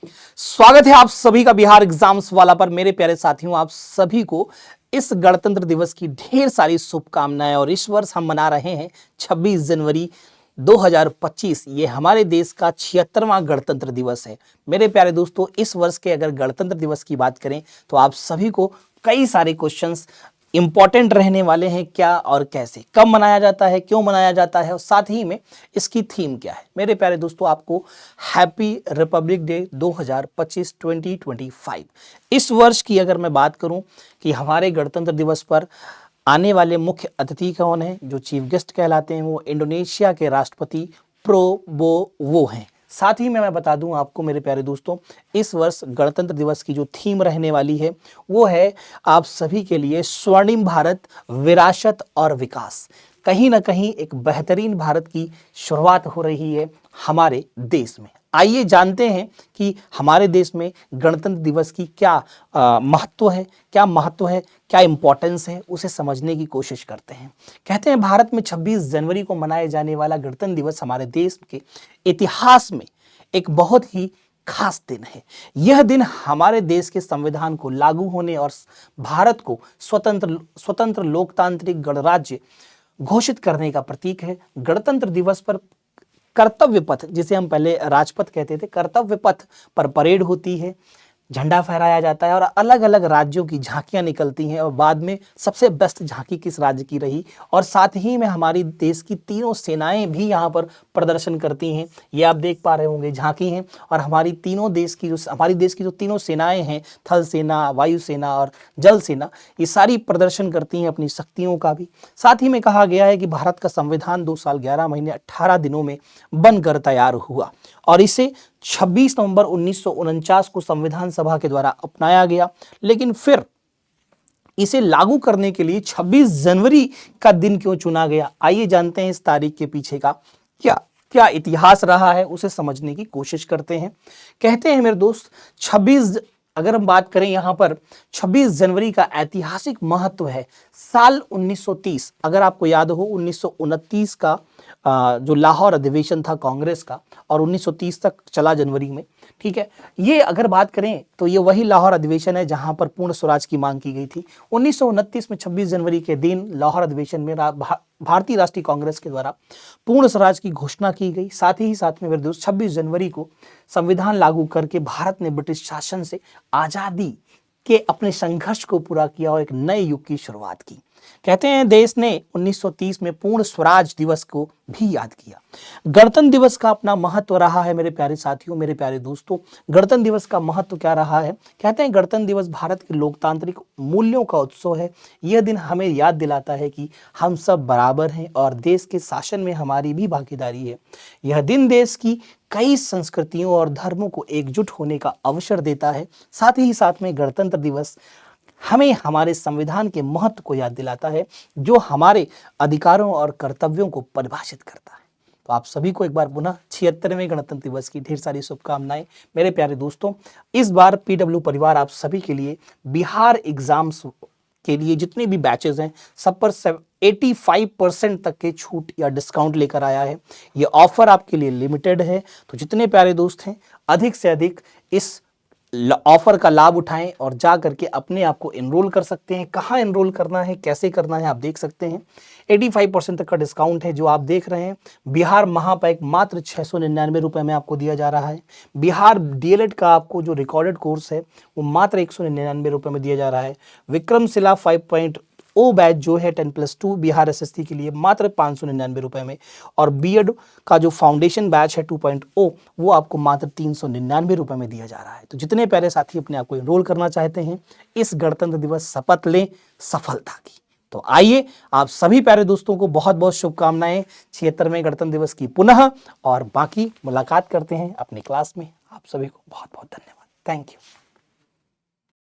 स्वागत है आप सभी का बिहार एग्जाम्स वाला पर। मेरे प्यारे साथियों, आप सभी को इस गणतंत्र दिवस की ढेर सारी शुभकामनाएं। और इस वर्ष हम मना रहे हैं 26 जनवरी 2025। ये हमारे देश का 76वां गणतंत्र दिवस है। मेरे प्यारे दोस्तों, इस वर्ष के अगर गणतंत्र दिवस की बात करें तो आप सभी को कई सारे क्वेश्चंस इंपॉर्टेंट रहने वाले हैं। क्या और कैसे, कब मनाया जाता है, क्यों मनाया जाता है, और साथ ही में इसकी थीम क्या है। मेरे प्यारे दोस्तों, आपको हैप्पी रिपब्लिक डे 2025 2025। इस वर्ष की अगर मैं बात करूं कि हमारे गणतंत्र दिवस पर आने वाले मुख्य अतिथि कौन है, जो चीफ गेस्ट कहलाते हैं, वो इंडोनेशिया के राष्ट्रपति प्रोबोवो हैं। साथ ही में मैं बता दूं आपको मेरे प्यारे दोस्तों, इस वर्ष गणतंत्र दिवस की जो थीम रहने वाली है वो है आप सभी के लिए स्वर्णिम भारत, विरासत और विकास। कहीं ना कहीं एक बेहतरीन भारत की शुरुआत हो रही है हमारे देश में। आइए जानते हैं कि हमारे देश में गणतंत्र दिवस की क्या महत्व है, क्या इंपॉर्टेंस है, उसे समझने की कोशिश करते हैं। कहते हैं भारत में 26 जनवरी को मनाए जाने वाला गणतंत्र दिवस हमारे देश के इतिहास में एक बहुत ही खास दिन है। यह दिन हमारे देश के संविधान को लागू होने और भारत को स्वतंत्र लोकतांत्रिक गणराज्य घोषित करने का प्रतीक है। गणतंत्र दिवस पर कर्तव्य पथ, जिसे हम पहले राजपथ कहते थे, कर्तव्य पथ पर परेड होती है, झंडा फहराया जाता है और अलग अलग राज्यों की झांकियां निकलती हैं। और बाद में सबसे बेस्ट झांकी किस राज्य की रही, और साथ ही में हमारी देश की तीनों सेनाएं भी यहाँ पर प्रदर्शन करती हैं। ये आप देख पा रहे होंगे, झांकी हैं। और हमारी देश की जो तीनों सेनाएं हैं, थल सेना, वायु सेना और जल सेना, ये सारी प्रदर्शन करती हैं अपनी शक्तियों का भी। साथ ही में कहा गया है कि भारत का संविधान 2 साल 11 महीने 18 दिनों में बनकर तैयार हुआ और इसे 26 नवंबर 1949 को संविधान सभा के द्वारा अपनाया गया। लेकिन फिर इसे लागू करने के लिए 26 जनवरी का दिन क्यों चुना गया, आइए जानते हैं इस तारीख के पीछे का क्या इतिहास रहा है, उसे समझने की कोशिश करते हैं। कहते हैं मेरे दोस्त, अगर हम बात करें यहां पर 26 जनवरी का ऐतिहासिक महत्व है। साल 1930, अगर आपको याद हो, 1929 का जो लाहौर अधिवेशन था कांग्रेस का, और 1930 तक चला जनवरी में, ठीक है। ये अगर बात करें तो ये वही लाहौर अधिवेशन है जहां पर पूर्ण स्वराज की मांग की गई थी। 1929 में 26 जनवरी के दिन लाहौर अधिवेशन में भारतीय राष्ट्रीय कांग्रेस के द्वारा पूर्ण स्वराज की घोषणा की गई। साथ ही साथ में मेरे दोस्त 26 जनवरी को संविधान लागू करके भारत ने ब्रिटिश शासन से आजादी के अपने संघर्ष को पूरा किया और एक नए युग की शुरुआत की। कहते हैं देश ने 1930 में पूर्ण स्वराज दिवस को भी याद किया। गणतंत्र दिवस का अपना महत्व रहा है मेरे प्यारे साथियों, मेरे प्यारे दोस्तों। गणतंत्र दिवस का महत्व क्या रहा है? कहते हैं गणतंत्र दिवस भारत के लोकतांत्रिक मूल्यों का उत्सव है। यह दिन हमें याद दिलाता है कि हम सब बराबर हैं और देश के शासन में हमारी भी भागीदारी है। यह दिन देश की कई संस्कृतियों और धर्मों को एकजुट होने का अवसर देता है। साथ ही साथ में गणतंत्र दिवस हमें हमारे संविधान के महत्व को याद दिलाता है, जो हमारे अधिकारों और कर्तव्यों को परिभाषित करता है। तो आप सभी को एक बार पुनः 76वें गणतंत्र दिवस की ढेर सारी शुभकामनाएं। मेरे प्यारे दोस्तों, इस बार पीडब्ल्यू परिवार आप सभी के लिए बिहार एग्जाम्स के लिए जितने भी बैचेस हैं सब पर 85% तक के छूट या डिस्काउंट लेकर आया है। ये ऑफर आपके लिए लिमिटेड है, तो जितने प्यारे दोस्त हैं अधिक से अधिक इस ऑफर का लाभ उठाएं और जा करके अपने आप को एनरोल कर सकते हैं। कहाँ एनरोल करना है, कैसे करना है, आप देख सकते हैं। 85% तक का डिस्काउंट है जो आप देख रहे हैं। बिहार महापैक मात्र 699 रुपये में आपको दिया जा रहा है। बिहार डीएलएड का आपको जो रिकॉर्डेड कोर्स है वो मात्र 199 रुपये में दिया जा रहा है। विक्रमशिला 5.0 बैच जो है 10+2 बिहार एसएससी के लिए मात्र 599 रुपये में, और बीएड का जो फाउंडेशन बैच है 2.0 वो आपको मात्र 399 रुपये में दिया जा रहा है। तो जितने प्यारे साथी अपने आप को एनरोल करना चाहते हैं, इस गणतंत्र दिवस शपथ लें सफलता की। तो आइए, आप सभी प्यारे दोस्तों को बहुत बहुत शुभकामनाएं 76वें गणतंत्र दिवस की पुनः, और बाकी मुलाकात करते हैं अपनी क्लास में। आप सभी को बहुत बहुत धन्यवाद। Thank you.